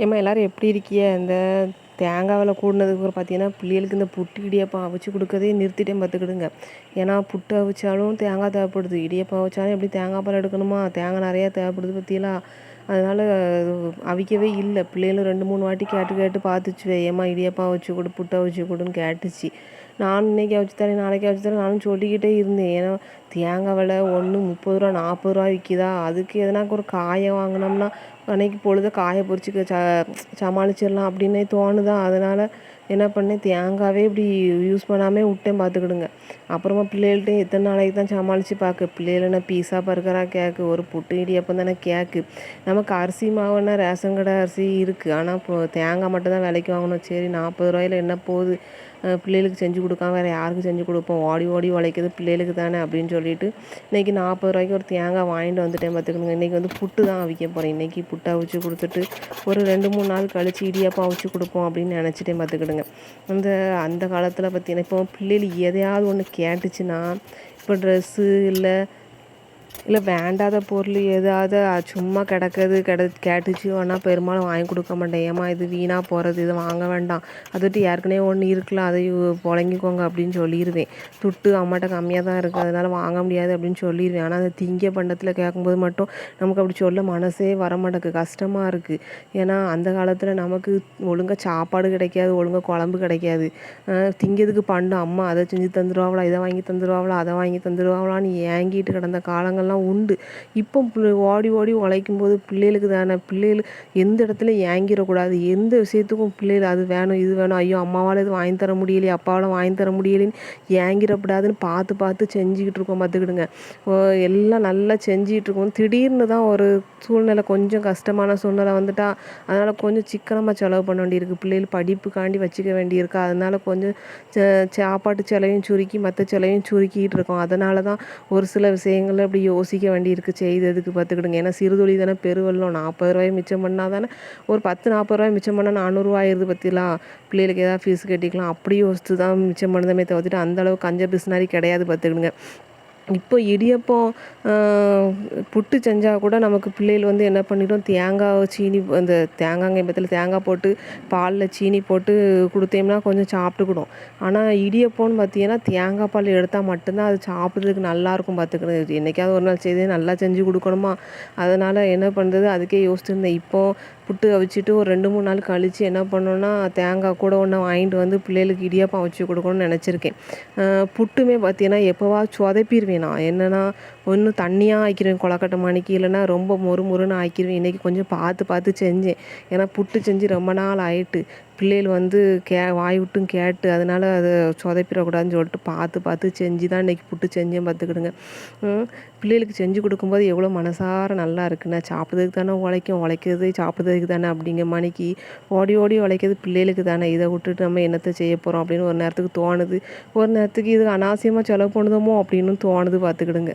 ஏம்மா எல்லோரும் எப்படி இருக்கிய? இந்த தேங்காய் விலை கூடுனதுக்கு அப்புறம் பார்த்தீங்கன்னா பிள்ளைகளுக்கு இந்த புட்டு இடியாப்பம் அவிச்சு கொடுக்கறதே நிறுத்திட்டேன் பார்த்துக்கிடுங்க. ஏன்னா புட்டு அவிச்சாலும் தேங்காய் தேவைப்படுது, இடியாப்பம் அவிச்சாலும் எப்படி தேங்காய் பால் எடுக்கணுமா, தேங்காய் நிறையா தேவைப்படுது பற்றியெல்லாம். அதனால் அவிக்கவே இல்லை. பிள்ளைகளும் 2 3 வாட்டி கேட்டு கேட்டு பார்த்துச்சு, ஏம்மா இடியாப்பம் அவிச்சு கொடு, புட்டு அவிச்சு கொடுன்னு கேட்டுச்சு. நானும் இன்றைக்கி அவிச்சு தரேன், நாளைக்கு அவிச்சு தரேன் நானும் சொல்லிக்கிட்டே இருந்தேன். ஏன்னா தேங்காய் விலை ஒன்று 30 ரூபா 40 ரூபா விற்கிதா, அதுக்கு எதனாக்கு ஒரு காயை வாங்கினோம்னா அன்றைக்கி பொழுத காய பொறிச்சிக்க சமாளிச்சிடலாம் அப்படின்னே தோணுதா. அதனால் என்ன பண்ணேன், தேங்காவே இப்படி யூஸ் பண்ணாமல் விட்டேன் பார்த்துக்கிடுங்க. அப்புறமா பிள்ளைகள்கிட்ட எத்தனை நாளைக்கு தான் சமாளித்து பார்க்க, பிள்ளைகள் என்ன பீஸா பர்கராக கேக்கு, ஒரு புட்டு இடியாப்பம் தானே கேக்கு. நமக்கு அரிசி மாவுன்னா ரேஷன் கடை அரிசி இருக்குது, ஆனால் இப்போ தேங்காய் மட்டும் தான் விலைக்கு வாங்கணும். சரி 40 ரூபாயில் என்ன போகுது, பிள்ளைகளுக்கு செஞ்சு கொடுக்காம வேறு யாருக்கு செஞ்சு கொடுப்போம், ஓடி ஓடி உழைக்கிறது பிள்ளைகளுக்கு தானே அப்படின்னு சொல்லிட்டு இன்றைக்கி 40 ரூபாய்க்கு ஒரு தேங்காய் வாங்கிட்டு வந்துட்டேன் பார்த்துக்கணுங்க. இன்றைக்கி வந்து புட்டு தான் அவிக்க போகிறேன். இன்றைக்கி புட்டு அவிச்சு கொடுத்துட்டு ஒரு 2 3 நாள் கழித்து இடியாப்பம் அவிச்சு கொடுப்போம் அப்படின்னு நினச்சிட்டேன் பார்த்துக்கிடுங்க. அந்த காலத்தில் பார்த்தீங்கன்னா இப்போ பிள்ளைகள் எதையாவது ஒன்று கேட்டுச்சுன்னா, இப்போ ட்ரெஸ்ஸு இல்லை வேண்டாத பொருள் ஏதாவது சும்மா கேட்டுச்சு ஆனால் பெரும்பாலும் வாங்கி கொடுக்க மாட்டேன். ஏம்மா இது வீணாக போகிறது, இதை வாங்க வேண்டாம், அதுட்டு ஏற்கனவே ஒன்று இருக்கலாம், அதை புழங்கிக்கோங்க அப்படின்னு சொல்லிடுவேன். துட்டு அம்மாட்ட கம்மியாக தான் இருக்குது அதனால் வாங்க முடியாது அப்படின்னு சொல்லிடுவேன். ஆனால் அந்த திங்க பண்டத்தில் கேட்கும்போது மட்டும் நமக்கு அப்படி சொல்ல மனசே வரமாட்டேக்கு, கஷ்டமாக இருக்குது. ஏன்னா அந்த காலத்தில் நமக்கு ஒழுங்காக சாப்பாடு கிடைக்காது, ஒழுங்காக குழம்பு கிடைக்காது. திங்கிறதுக்கு பண்டம் அம்மா அதை செஞ்சு தந்துடுவாங்களா, இதை வாங்கி தந்துடுவாங்களா, அதை வாங்கி தந்துடுவாங்களான்னு ஏங்கிட்டு கிடந்த காலங்கள்லாம் உண்டு. இப்போ ஓடி ஓடி உழைக்கும் போது பிள்ளைகளுக்கு தானே, பிள்ளைகள் எந்த இடத்துல ஏங்கிடக்கூடாது, எந்த விஷயத்துக்கும் பிள்ளைகள் அது வேணும் இது வேணும், ஐயோ அம்மாவால் இது வாங்கி தர முடியலையே, அப்பாவால் வாங்கி தர முடியலைன்னு ஏங்கிடக்கூடாதுன்னு பார்த்து பார்த்து செஞ்சுக்கிட்டு இருக்கோம் பார்த்துக்கிடுங்க. எல்லாம் நல்லா செஞ்சிகிட்டு இருக்கோம். திடீர்னு தான் ஒரு சூழ்நிலை, கொஞ்சம் கஷ்டமான சூழ்நிலை வந்துட்டா அதனால் கொஞ்சம் சிக்கனமாக செலவு பண்ண வேண்டியிருக்கு. பிள்ளைகள் படிப்புக்காண்டி வச்சுக்க வேண்டியிருக்கு. அதனால் கொஞ்சம் சாப்பாட்டு செலவையும் சுருக்கி மற்ற செலவையும் சுருக்கிட்டு இருக்கோம். அதனால தான் ஒரு சில விஷயங்கள் அப்படி யோசிக்க வேண்டியிருக்கு செய்ததுக்கு பார்த்துக்கிடுங்க. ஏன்னா சிறுதொழி தானே பெருவெள்ளம். 40 ரூபாய் மிச்சம் பண்ணால் தானே ஒரு 10 40 ரூபாய் மிச்சம் பண்ணால் 400 ரூபா ஆயிடுது பற்றிலாம். பிள்ளைகளுக்கு ஏதாவது ஃபீஸ் கட்டிக்கலாம் அப்படி யோசித்து தான் மிச்சம் பண்ணதமே தவிர்த்துட்டு அந்தளவுக்கு கஞ்ச பிஸ்னாரி கிடையாது பார்த்துக்கிடுங்க. இப்போ இடியப்பம் புட்டு செஞ்சால் கூட நமக்கு பிள்ளைகள் வந்து என்ன பண்ணிடும், தேங்காய் சீனி அந்த தேங்காய் பத்தில் தேங்காய் போட்டு பாலில் சீனி போட்டு கொடுத்தோம்னா கொஞ்சம் சாப்பிட்டுக்கிடும். ஆனால் இடியப்பம்னு பார்த்தீங்கன்னா தேங்காய் பால் எடுத்தால் மட்டும்தான் அது சாப்பிட்றதுக்கு நல்லாயிருக்கும் பார்த்துக்கிறது. என்றைக்காவது ஒரு நாள் செய்தே நல்லா செஞ்சு கொடுக்கணுமா, அதனால் என்ன பண்ணுறது அதுக்கே யோசிச்சுருந்தேன். இப்போது புட்டு அவிச்சிட்டு ஒரு 2 3 நாள் கழித்து என்ன பண்ணோன்னா தேங்காய் கூட ஒன்று வாங்கிட்டு வந்து பிள்ளைகளுக்கு இடியாப்பம் அவிச்சு கொடுக்கணும்னு நினச்சிருக்கேன். புட்டுமே பார்த்தீங்கன்னா எப்போவாவது சொதப்பிடுவேன் நான். என்னென்னா ஒன்று தண்ணியாக ஆக்கிடுவேன் கொழக்கட்டை மணிக்கு, இல்லைன்னா ரொம்ப மொறுன்னு ஆக்கிடுவேன். இன்றைக்கி கொஞ்சம் பார்த்து பார்த்து செஞ்சேன். ஏன்னா புட்டு செஞ்சு ரொம்ப நாள் ஆயிட்டு, பிள்ளைகள் வந்து வாய் விட்டும் கேட்டு, அதனால் அதை சொதப்பிடக்கூடாதுன்னு சொல்லிட்டு பார்த்து பார்த்து செஞ்சு தான் இன்றைக்கி புட்டு செஞ்சேன் பார்த்துக்கிடுங்க. பிள்ளைகளுக்கு செஞ்சு கொடுக்கும்போது எவ்வளோ மனசார நல்லா இருக்குண்ணா, சாப்பிட்றதுக்கு தானே உழைக்கிறது சாப்பிட்றதுக்கு தானே அப்படிங்கிற மணிக்கு ஓடி ஓடி உழைக்கிறது பிள்ளைகளுக்கு தானே. இதை விட்டுட்டு நம்ம என்னத்தை செய்ய போகிறோம் அப்படின்னு ஒரு நேரத்துக்கு தோணுது. ஒரு நேரத்துக்கு இது அனாவசியமாக செலவு பண்ணுதோமோ அப்படின்னு தோணுது பார்த்துக்கிடுங்க.